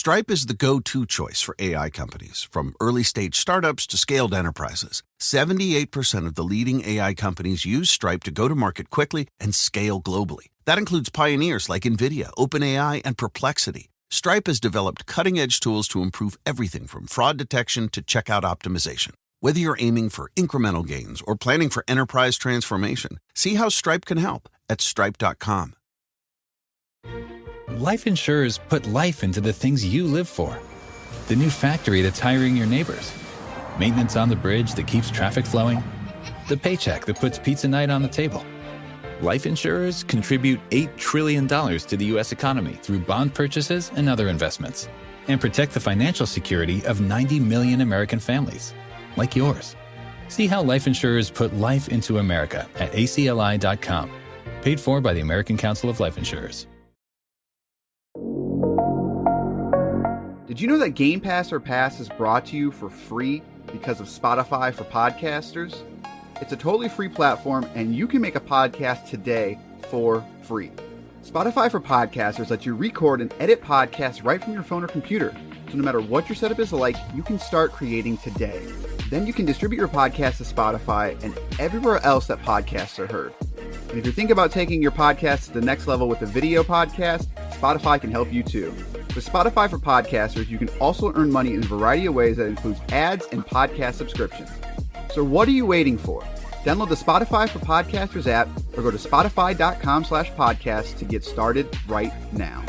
Stripe is the go-to choice for AI companies, from early-stage startups to scaled enterprises. 78% of the leading AI companies use Stripe to go to market quickly and scale globally. That includes pioneers like NVIDIA, OpenAI, and Perplexity. Stripe has developed cutting-edge tools to improve everything from fraud detection to checkout optimization. Whether you're aiming for incremental gains or planning for enterprise transformation, see how Stripe can help at stripe.com. Life insurers put life into the things you live for. The new factory that's hiring your neighbors. Maintenance on the bridge that keeps traffic flowing. The paycheck that puts pizza night on the table. Life insurers contribute $8 trillion to the U.S. economy through bond purchases and other investments, and protect the financial security of 90 million American families, like yours. See how life insurers put life into America at acli.com. Paid for by the American Council of Life Insurers. Did you know that Game Pass or Pass is brought to you for free because of Spotify for podcasters? It's a totally free platform, and you can make a podcast today for free. Spotify for podcasters lets you record and edit podcasts right from your phone or computer. So no matter what your setup is like, you can start creating today. Then you can distribute your podcast to Spotify and everywhere else that podcasts are heard. And if you're thinking about taking your podcast to the next level with a video podcast, Spotify can help you too. With Spotify for podcasters, you can also earn money in a variety of ways that includes ads and podcast subscriptions. So what are you waiting for? Download the Spotify for Podcasters app or go to spotify.com/podcast to get started right now.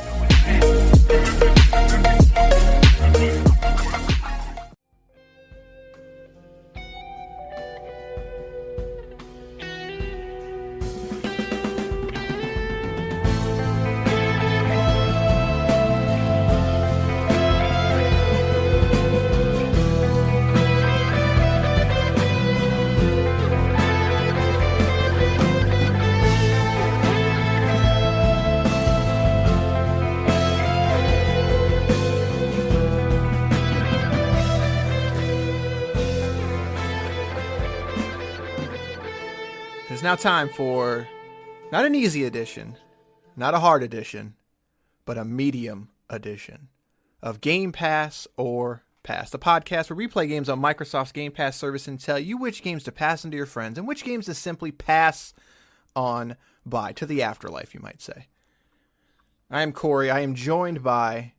It's now time for not an easy edition, not a hard edition, but a medium edition of Game Pass or Pass, the podcast where we play games on Microsoft's Game Pass service and tell you which games to pass into your friends and which games to simply pass on by to the afterlife, you might say. I am Corey. I am joined by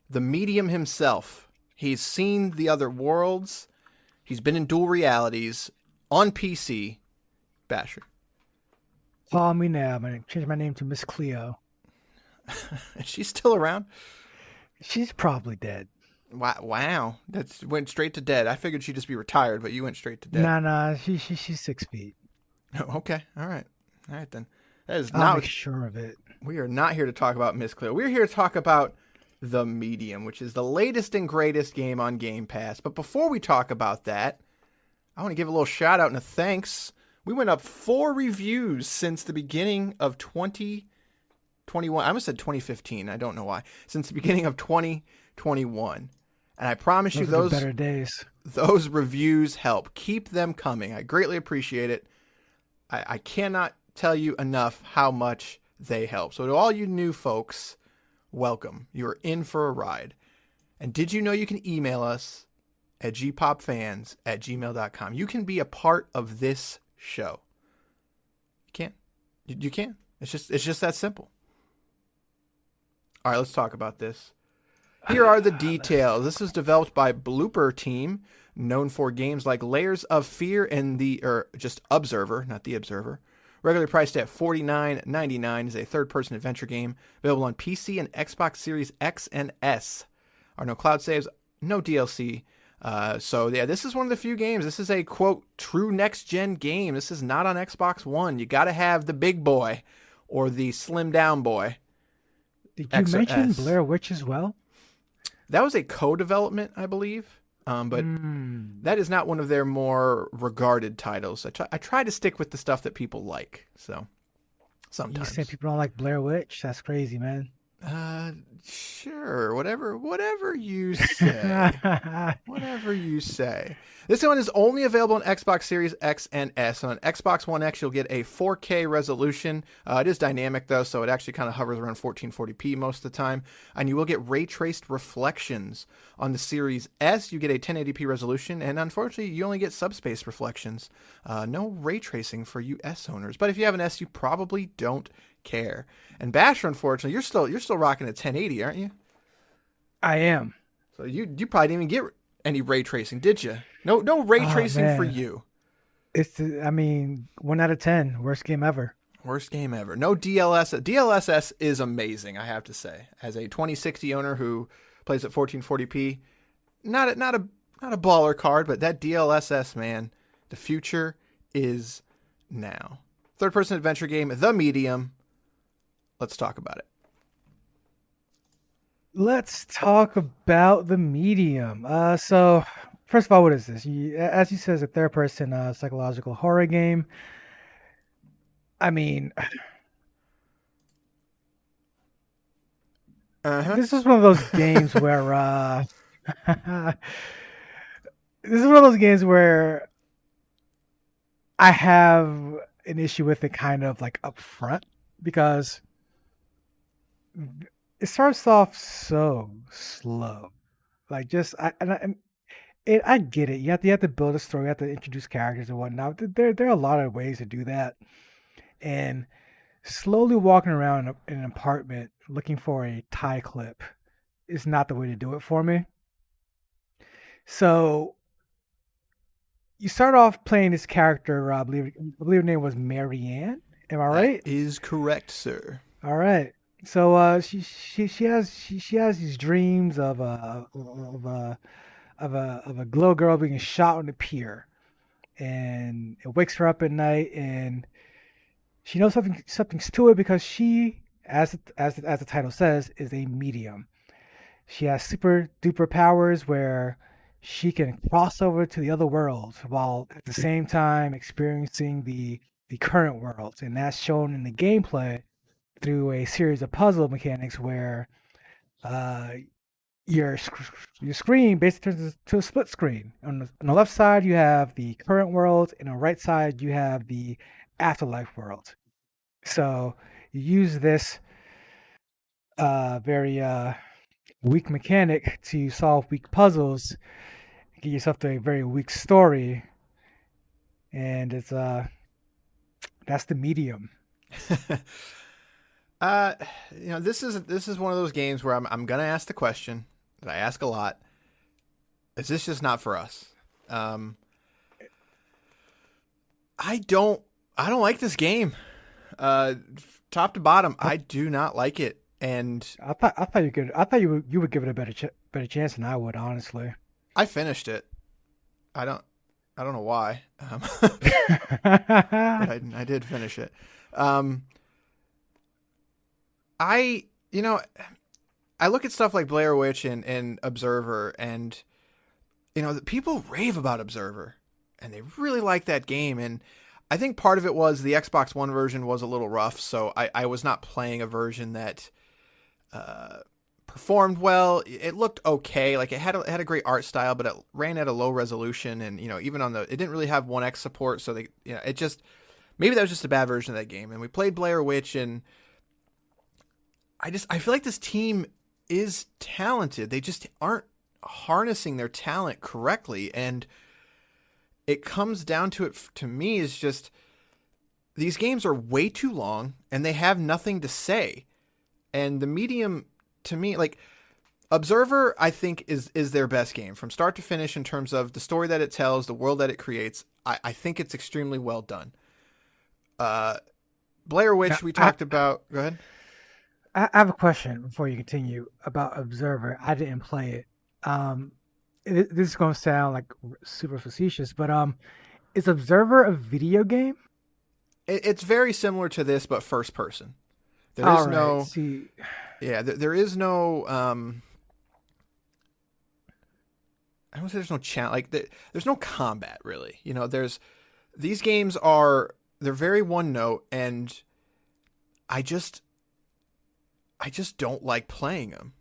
the medium himself. He's seen the other worlds. He's been in dual realities on PC. Basher. Follow me now. I'm going to change my name to Miss Cleo. Is she still around? She's probably dead. Wow. That went straight to dead. I figured she'd just be retired, but you went straight to dead. Nah. She's 6 feet. Oh, okay. All right then. That is I'll not. make sure of it. We are not here to talk about Miss Cleo. We're here to talk about The Medium, which is the latest and greatest game on Game Pass. But before we talk about that, I want to give a little shout out and a thanks. We went up 4 reviews since the beginning of 2021. I almost said 2015. I don't know why. Since the beginning of 2021. And I promise you those better days. Those reviews help. Keep them coming. I greatly appreciate it. I cannot tell you enough how much they help. So to all you new folks, welcome. You're in for a ride. And did you know you can email us at gpopfans@gmail.com? You can be a part of this show. You can. It's just that simple. All right, let's talk about this. Here are the details. This was developed by Bloober team, known for games like Layers of Fear and just Observer, not The Observer. Regularly priced at $49.99, is a third-person adventure game available on PC and Xbox Series X and S. Are no cloud saves, no DLC. So yeah, this is one of the few games. This is a, quote, true next-gen game. This is not on Xbox One. You got to have the big boy or the slim-down boy. Did you mention Blair Witch as well? That was a co-development, I believe. But that is not one of their more regarded titles. I try to stick with the stuff that people like. So sometimes. You say people don't like Blair Witch? That's crazy, man. Sure. Whatever you say. Whatever you say. This one is only available on Xbox Series X and S. On Xbox One X, you'll get a 4K resolution. It is dynamic, though, so it actually kind of hovers around 1440p most of the time. And you will get ray-traced reflections. On the Series S, you get a 1080p resolution, and unfortunately, you only get subspace reflections. No ray tracing for you S owners. But if you have an S, you probably don't care. And Basher, unfortunately, you're still rocking a 1080, aren't you? I am. So you probably didn't even get any ray tracing, did you? No ray tracing for you. It's 1 out of 10, worst game ever. Worst game ever. No DLSS. DLSS is amazing, I have to say. As a 2060 owner who plays at 1440p, not a baller card, but that DLSS, man, the future is now. Third-person adventure game, The Medium. Let's talk about it. Let's talk about The Medium. So, first of all, what is this? As you said, it's a third-person psychological horror game. This is one of those games where I have an issue with it kind of like up front, because it starts off so slow. Like, I get it. You have to build a story. You have to introduce characters and whatnot. There are a lot of ways to do that. And slowly walking around in an apartment looking for a tie clip is not the way to do it for me. So you start off playing this character. I believe her name was Marianne. Am I right? That is correct, sir. All right. So she has these dreams of a glow girl being shot on the pier, and it wakes her up at night, and she knows something's to it because she, as the title says, is a medium. She has super duper powers where she can cross over to the other worlds while at the same time experiencing the current worlds, and that's shown in the gameplay through a series of puzzle mechanics where your screen basically turns to a split screen. On the left side, you have the current world, and on the right side, you have the afterlife world. So you use this very weak mechanic to solve weak puzzles, get yourself to a very weak story, and it's that's The Medium. This is one of those games where I'm gonna ask the question that I ask a lot. Is this just not for us? I don't like this game. Top to bottom, I do not like it. And I thought you would give it a better chance than I would, honestly. I finished it. I don't know why. But I did finish it. I look at stuff like Blair Witch and Observer, and people rave about Observer, and they really like that game. And I think part of it was the Xbox One version was a little rough, so I was not playing a version that performed well. It looked okay, like it had a great art style, but it ran at a low resolution, and even on it didn't really have 1X support, so it just, maybe that was just a bad version of that game. And we played Blair Witch, and I feel like this team is talented. They just aren't harnessing their talent correctly. And it comes down to it, to me, is just these games are way too long and they have nothing to say. And The Medium, to me, like Observer, I think is their best game from start to finish in terms of the story that it tells, the world that it creates. I think it's extremely well done. Blair Witch, we talked about. Go ahead. I have a question before you continue about Observer. I didn't play it. This is going to sound like super facetious, but is Observer a video game? It's very similar to this, but first person. There is no. Yeah, there is no. I don't say there's no challenge. Like there's no combat really. These games they're very one note, and I I just don't like playing them.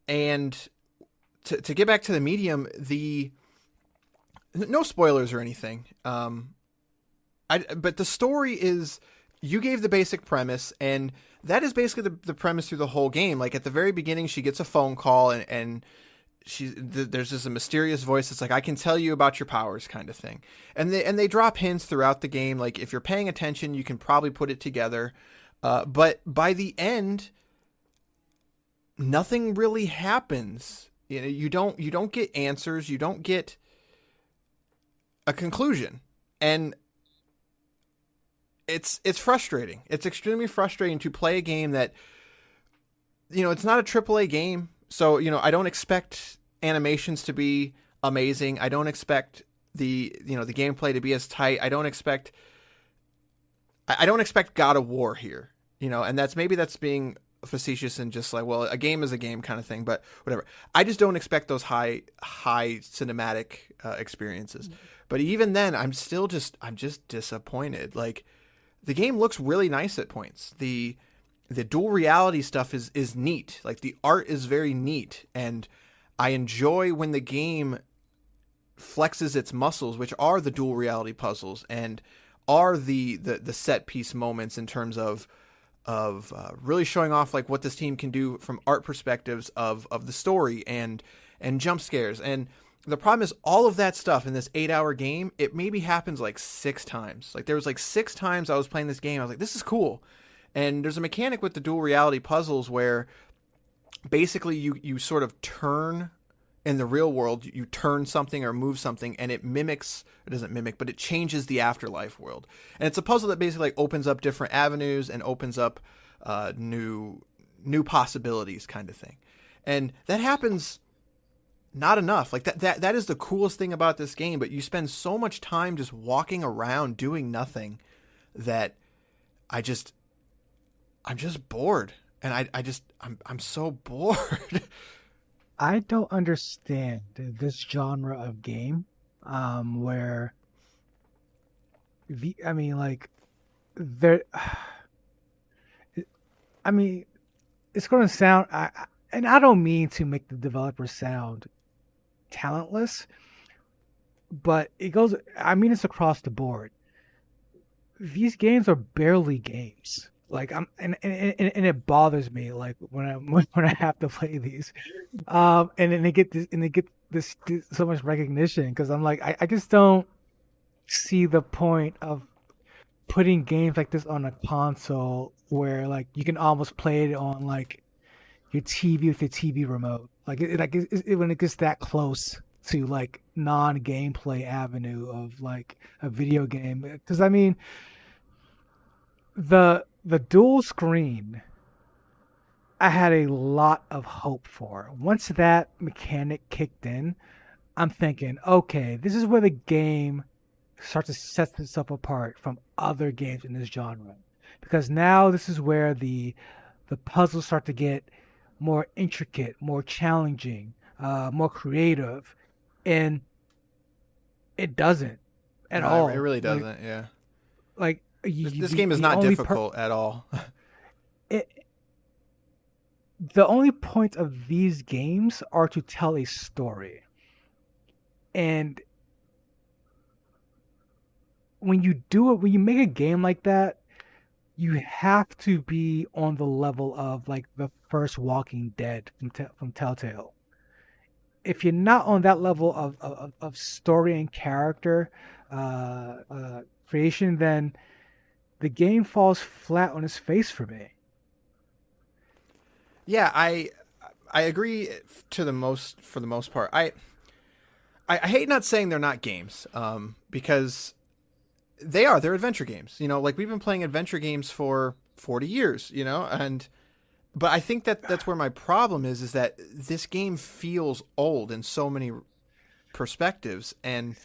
And to get back to the medium, no spoilers or anything. But the story is, you gave the basic premise, and that is basically the premise through the whole game. Like at the very beginning, she gets a phone call, and there's just a mysterious voice that's like, I can tell you about your powers, kind of thing. And they drop hints throughout the game. Like if you're paying attention, you can probably put it together. But by the end, nothing really happens. You don't get answers. You don't get a conclusion. And it's frustrating. It's extremely frustrating to play a game that, it's not a AAA game. So, I don't expect animations to be amazing. I don't expect the gameplay to be as tight. I don't expect God of War here, and that's being facetious and just like, well, a game is a game kind of thing, but whatever. I just don't expect those high cinematic experiences. But even then, I'm just disappointed. Like, the game looks really nice at points. The dual reality stuff is neat. Like, the art is very neat, and I enjoy when the game flexes its muscles, which are the dual reality puzzles and are the set piece moments in terms of really showing off like what this team can do from art perspectives of the story and jump scares. And the problem is, all of that stuff in this 8-hour game, it maybe happens like 6 times. Like, there was like 6 times I was playing this game, I was like, this is cool. And there's a mechanic with the dual reality puzzles where basically you sort of turn in the real world, you turn something or move something, and it doesn't mimic, but it changes the afterlife world. And it's a puzzle that basically like opens up different avenues and opens up new possibilities, kind of thing. And that happens not enough. Like that is the coolest thing about this game, but you spend so much time just walking around doing nothing that I'm just bored. And I'm so bored. I don't understand this genre of game, where it's going to sound, and I don't mean to make the developers sound talentless, but it's across the board. These games are barely games. Like, and it bothers me, like when I have to play these, and then they get this so much recognition, because I'm like, I just don't see the point of putting games like this on a console where like you can almost play it on like your TV with your TV remote. Like when it gets that close to like non-gameplay avenue of like a video game, because the dual screen, I had a lot of hope for. Once that mechanic kicked in, I'm thinking, okay, this is where the game starts to set itself apart from other games in this genre. Because now this is where the puzzles start to get more intricate, more challenging, more creative. And it doesn't at all. It really doesn't, yeah. Like, this game is not difficult at all. The only point of these games are to tell a story. And when you make a game like that, you have to be on the level of like the first Walking Dead from Telltale. If you're not on that level of story and character creation, then the game falls flat on its face for me. Yeah, I agree for the most part. I hate not saying they're not games, because they're adventure games. Like we've been playing adventure games for 40 years, but I think that's where my problem is that this game feels old in so many perspectives, and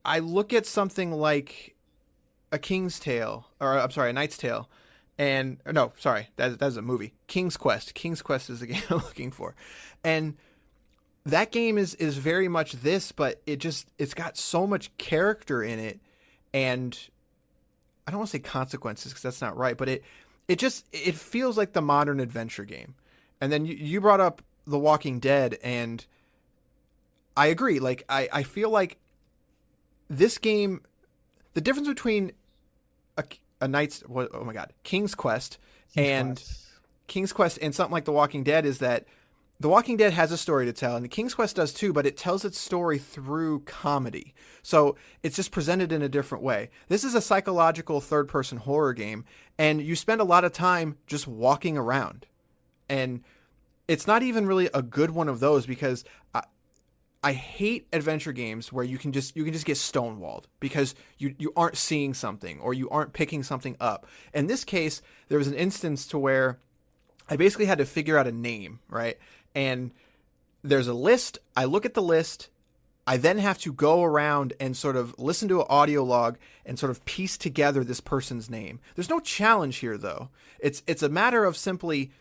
I look at something like A Knight's Tale, and no, sorry, that's a movie. King's Quest. King's Quest is the game I'm looking for, and that game is very much this, but it's got so much character in it, and I don't want to say consequences because that's not right, but it feels like the modern adventure game. And then you brought up The Walking Dead, and I agree. Like I feel like this game, the difference between King's Quest and something like The Walking Dead is that The Walking Dead has a story to tell, and the King's Quest does too, but it tells its story through comedy. So it's just presented in a different way. This is a psychological third-person horror game, and you spend a lot of time just walking around. And it's not even really a good one of those, because I hate adventure games where you can just get stonewalled because you aren't seeing something or you aren't picking something up. In this case, there was an instance to where I basically had to figure out a name, right? And there's a list. I look at the list. I then have to go around and sort of listen to an audio log and sort of piece together this person's name. There's no challenge here, though. It's a matter of simply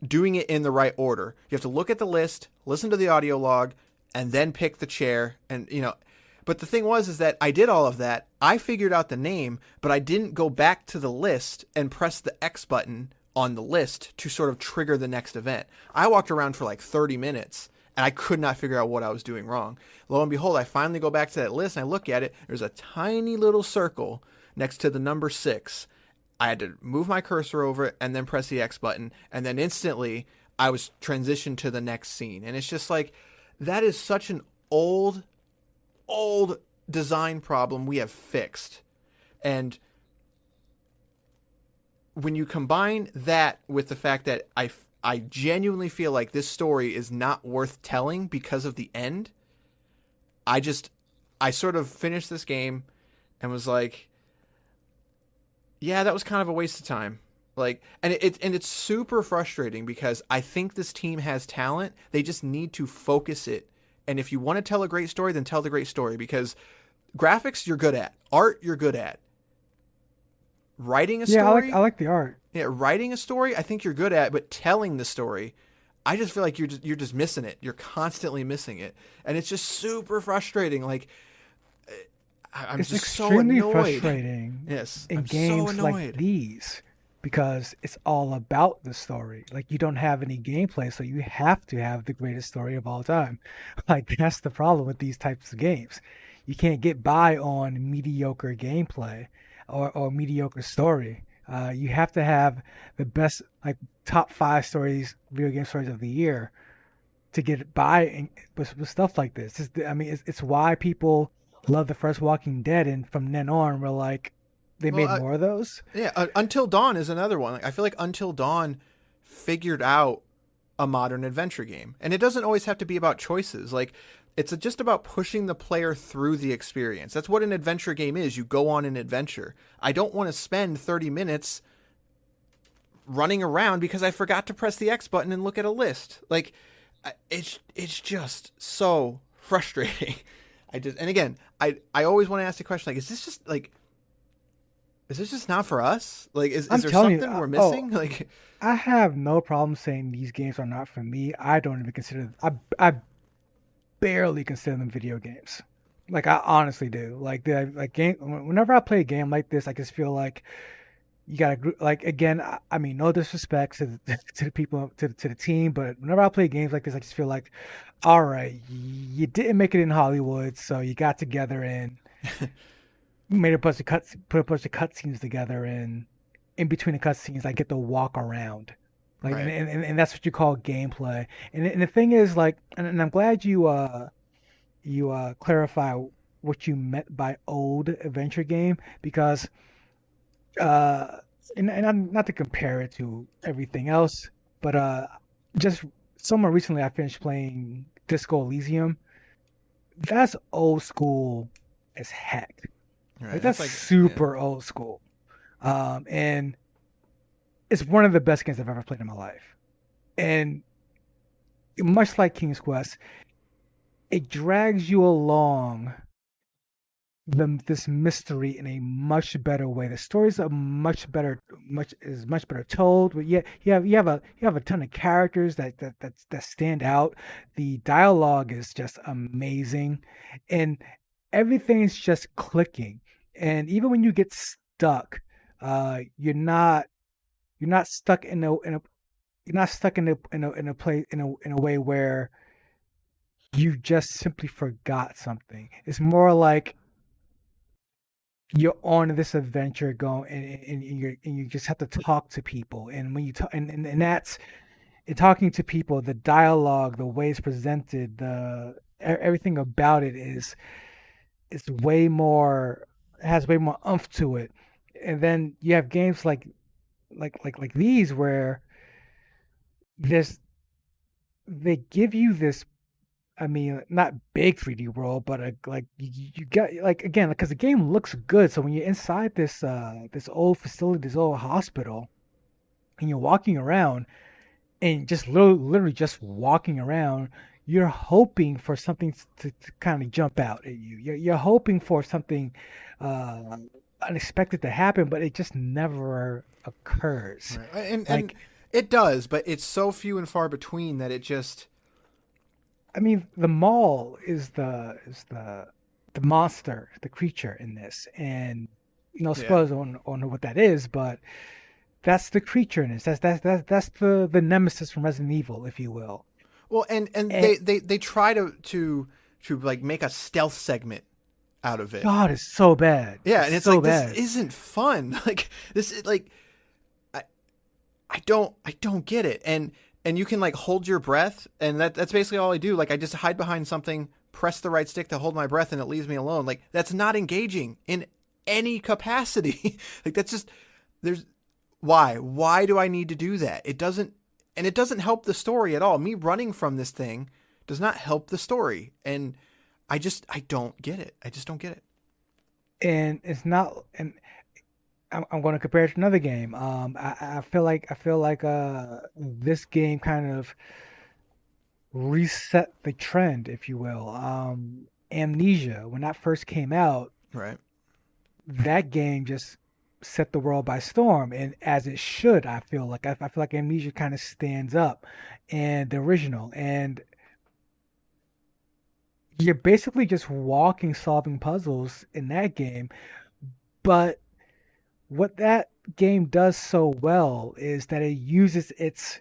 doing it in the right order. You have to look at the list, listen to the audio log, and then pick the chair. And, but the thing is that I did all of that. I figured out the name, but I didn't go back to the list and press the X button on the list to sort of trigger the next event. I walked around for like 30 minutes and I could not figure out what I was doing wrong. Lo and behold, I finally go back to that list and I look at it. There's a tiny little circle next to the number 6. I had to move my cursor over it and then press the X button. And then instantly I was transitioned to the next scene. And it's just like, that is such an old design problem we have fixed. And when you combine that with the fact that I genuinely feel like this story is not worth telling because of the end, I sort of finished this game and was like, yeah, that was kind of a waste of time. Like, and it's super frustrating because I think this team has talent. They just need to focus it. And if you want to tell a great story, then tell the great story, because graphics you're good at, art you're good at. Writing a story, I like the art. Yeah, writing a story, I think you're good at, but telling the story, I just feel like you're just missing it. You're constantly missing it, and it's just super frustrating. Like, It's just so extremely annoyed. frustrating Yes, in I'm so games annoyed. like these because it's all about the story. Like, you don't have any gameplay, so you have to have the greatest story of all time. Like, that's the problem with these types of games. You can't get by on mediocre gameplay or mediocre story. You have to have the best, like, top 5 video game stories of the year to get by with stuff like this. It's why people love the first Walking Dead, and from then on, we're like, they made more of those. Yeah, Until Dawn is another one. Like, I feel like Until Dawn figured out a modern adventure game, and it doesn't always have to be about choices. Like, it's just about pushing the player through the experience. That's what an adventure game is. You go on an adventure. I don't want to spend 30 minutes running around because I forgot to press the X button and look at a list. Like, it's just so frustrating. And again, I always want to ask the question, like, is this just not for us? Like, is there something we're missing? Like, I have no problem saying these games are not for me. I don't even consider I barely consider them video games. Like, I honestly do. Like, whenever I play a game like this, I just feel like you gotta, like, again, I mean, no disrespect to the people, to the team, but whenever I play games like this, I just feel like, all right, you didn't make it in Hollywood, so you got together and put a bunch of cutscenes together, and in between the cutscenes, I get to walk around, like, right. and that's what you call gameplay. And the thing is, like, and I'm glad you clarify what you meant by old adventure game, because and I'm not to compare it to everything else, but just somewhere recently I finished playing Disco Elysium. That's old school as heck. Right. Like, that's super old school. And it's one of the best games I've ever played in my life. And much like King's Quest, it drags you along this mystery in a much better way. The stories are much better told, but yet you have a ton of characters that stand out. The dialogue is just amazing, and everything's just clicking. And even when you get stuck, You're not stuck you're not stuck in a place in a way where you just simply forgot something. It's more like you're on this adventure going and you just have to talk to people, and when you talk and that's in talking to people, the dialogue, the way it's presented, everything about it is it's way more has way more oomph to it. And then you have games like these where this they give you this, I mean, not big 3D world, but like you got like again because the game looks good. So when you're inside this old facility, this old hospital, and you're walking around and just literally just walking around, you're hoping for something to kind of jump out at you. You're hoping for something uh, unexpected to happen, but it just never occurs. Right. And Like, it does, but it's so few and far between that it just I mean, the mall is the monster, the creature in this, and yeah. suppose on know what that is, but that's the creature in this. That's the nemesis from Resident Evil, if you will. Well, and And they try to like make a stealth segment out of it. God, it's so bad. Yeah, It's and it's so like this bad. isn't fun. Like this is like I I don't get it. And you can like hold your breath, and that's basically all I do. Like I just hide behind something, press the right stick to hold my breath, and it leaves me alone. Like that's not engaging in any capacity. Like that's just there's why do I need to do that? It doesn't help the story at all. Me running from this thing does not help the story, and I don't get it. I just don't get it. And it's not. And I'm going to compare it to another game. I feel like this game kind of reset the trend, if you will. Amnesia, when that first came out, Right. that game just set the world by storm, and as it should. I feel like Amnesia kind of stands up, and the original, and you're basically just walking, solving puzzles in that game. But what that game does so well is that it uses its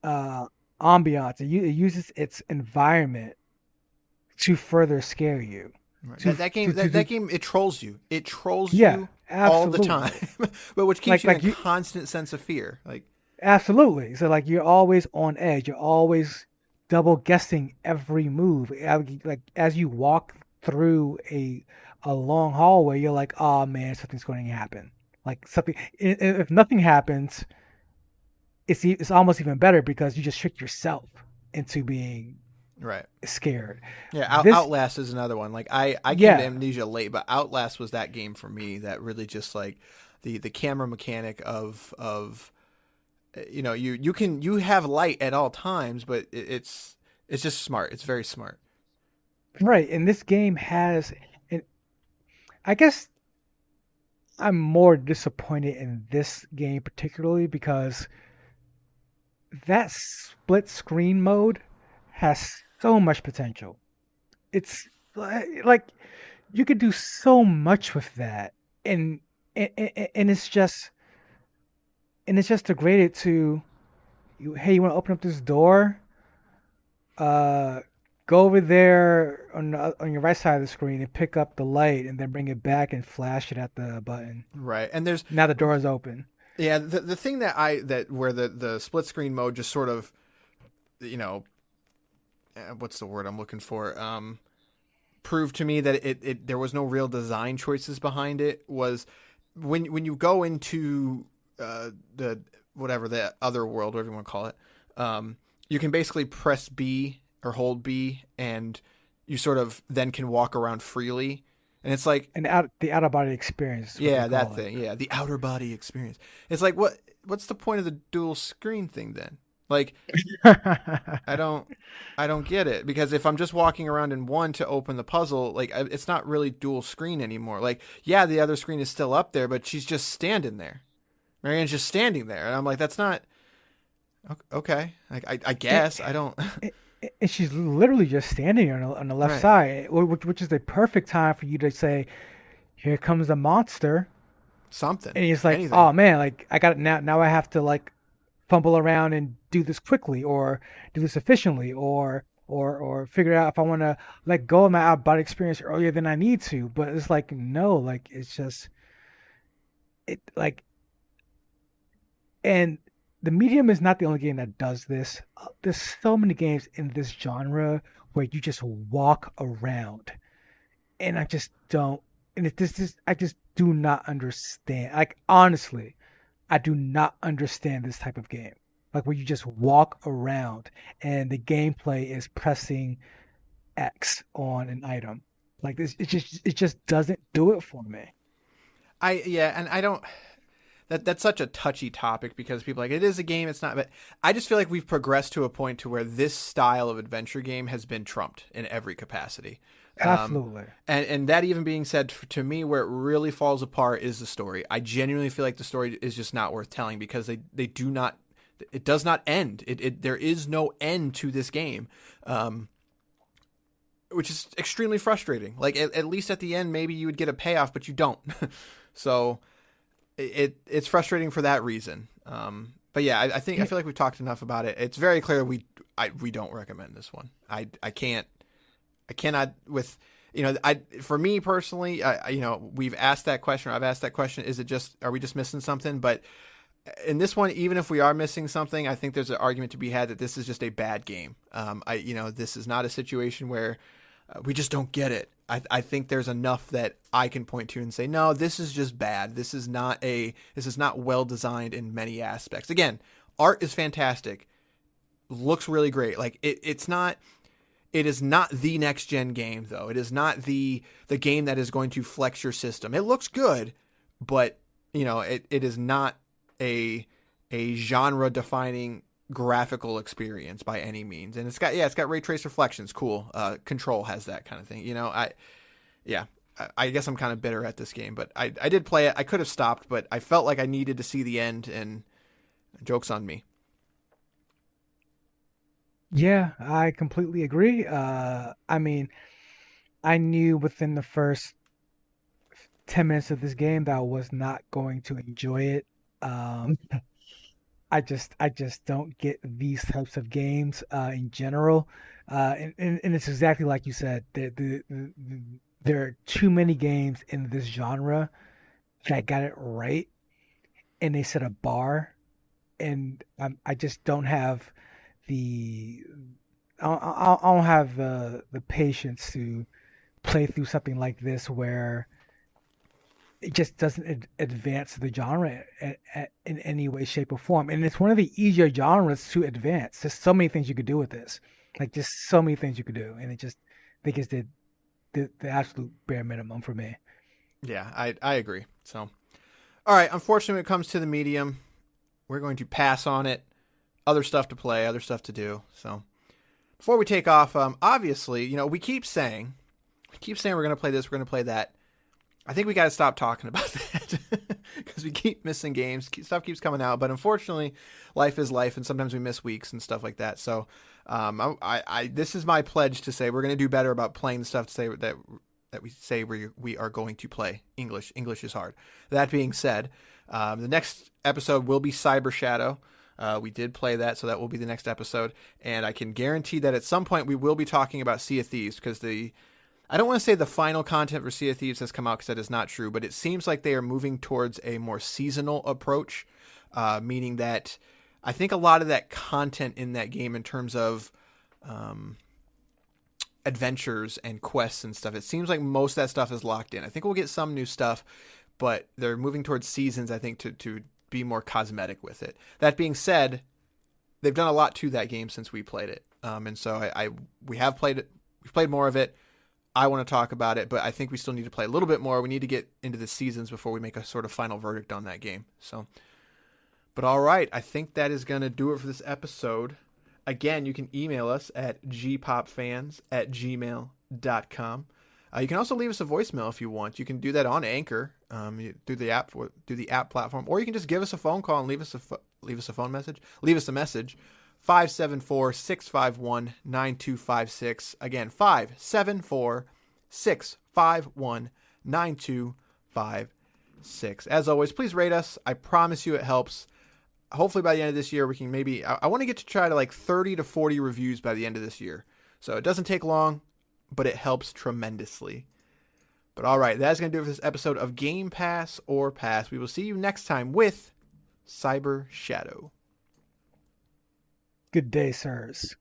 uh, ambiance, it uses its environment to further scare you. Right. To, That game it trolls you. It trolls yeah, you all the time, absolutely. but which keeps Like you in like a you constant sense of fear. Like absolutely. So like you're always on edge. You're always double guessing every move. Like as you walk through a long hallway, you're like, oh man, something's going to happen. Like something. If nothing happens, it's almost even better because you just trick yourself into being right. scared. Yeah, This, Outlast is another one. Like I came to yeah, Amnesia late, but Outlast was that game for me that really just like the camera mechanic of you have light at all times, but it's just smart. It's very smart. right. And this game has, and I guess I'm more disappointed in this game particularly because that split screen mode has so much potential. It's like you could do so much with that, and and it's just degraded to you. Hey, you want to open up this door? Uh, Go over there on your right side of the screen and pick up the light, and then bring it back and flash it at the button. Right. And there's Now the door is open. yeah, the thing that where the split screen mode just sort of you know what's the word I'm looking for? Proved to me that there was no real design choices behind it was when you go into the whatever the other world, whatever you want to call it, you can basically press B or hold B, and you sort of then can walk around freely, and it's like And the out of body experience is what they yeah, that call it. thing, yeah, the outer body experience. It's like what's the point of the dual screen thing then? Like I don't I don't get it because if I'm just walking around in one to open the puzzle, like it's not really dual screen anymore. Like yeah, the other screen is still up there, but she's just standing there. Marianne's just standing there, and I'm like, that's not okay. Like I And, guess I don't. and she's literally just standing on on the left Right. side, which is the perfect time for you to say, "Here comes the monster." something. And he's like, anything. oh man, like I got it now. Now I have to like fumble around and do this quickly, or do this efficiently, or figure out if I want to let go of my out body experience earlier than I need to. But it's like no, like it's just it like, and the medium is not the only game that does this. There's so many games in this genre where you just walk around, and I just don't. And this is I just do not understand. Like honestly, I do not understand this type of game. Like where you just walk around and the gameplay is pressing X on an item. Like this, it just doesn't do it for me. And I don't. That's such a touchy topic because people are like, it is a game, it's not. But I just feel like we've progressed to a point to where this style of adventure game has been trumped in every capacity. Absolutely. And that even being said, to me, where it really falls apart is the story. I genuinely feel like the story is just not worth telling because they do not. It does not end. There is no end to this game, which is extremely frustrating. Like at least at the end, maybe you would get a payoff, but you don't. So it's frustrating for that reason. But yeah, I feel like we've talked enough about it. It's very clear we don't recommend this one. I cannot with, for me personally, we've asked that question, or I've asked that question. Are we just missing something? But in this one, even if we are missing something, I think there's an argument to be had that this is just a bad game. This is not a situation where we just don't get it. I think there's enough that I can point to and say, no, this is just bad. This is not well designed in many aspects. Again, art is fantastic. Looks really great. Like it is not the next gen game though. It is not the game that is going to flex your system. It looks good, but it is not a genre defining graphical experience by any means. And it's got ray trace reflections. Cool. Control has that kind of thing. I guess I'm kind of bitter at this game, but I did play it. I could have stopped, but I felt like I needed to see the end, and joke's on me. Yeah, I completely agree. I mean, I knew within the first 10 minutes of this game that I was not going to enjoy it. I just don't get these types of games in general. And it's exactly like you said. There are too many games in this genre that got it right, and they set a bar, and I just don't have I don't have the patience to play through something like this where it just doesn't advance the genre in any way, shape, or form. And it's one of the easier genres to advance. There's so many things you could do with this, like just so many things you could do, and they just did the absolute bare minimum for me. Yeah, I agree. So, all right. Unfortunately, when it comes to the medium, we're going to pass on it. Other stuff to play, other stuff to do. So, before we take off, obviously, we keep saying we're going to play this, we're going to play that. I think we got to stop talking about that because we keep missing games. Stuff keeps coming out, but unfortunately, life is life, and sometimes we miss weeks and stuff like that. So, this is my pledge to say we're going to do better about playing the stuff to say that we say we are going to play. English is hard. That being said, the next episode will be Cyber Shadow. We did play that, so that will be the next episode, and I can guarantee that at some point we will be talking about Sea of Thieves because I don't want to say the final content for Sea of Thieves has come out because that is not true, but it seems like they are moving towards a more seasonal approach, meaning that I think a lot of that content in that game in terms of adventures and quests and stuff, it seems like most of that stuff is locked in. I think we'll get some new stuff, but they're moving towards seasons, I think, to be more cosmetic with it. That being said, they've done a lot to that game since we played it. And so we have played it. We've played more of it. I want to talk about it, but I think we still need to play a little bit more. We need to get into the seasons before we make a sort of final verdict on that game. So, but all right, I think that is going to do it for this episode. Again, you can email us at gpopfans@gmail.com. You can also leave us a voicemail if you want. You can do that on Anchor, through the app platform, or you can just give us a phone call and leave us a message. 574-651-9256. Again, 574-651-9256. 6. As always, please rate us. I promise you it helps. Hopefully by the end of this year, we can maybe, I want to get to try to like 30 to 40 reviews by the end of this year. So it doesn't take long, but it helps tremendously. But all right, that's going to do it for this episode of Game Pass or Pass. We will see you next time with Cyber Shadow. Good day, sirs.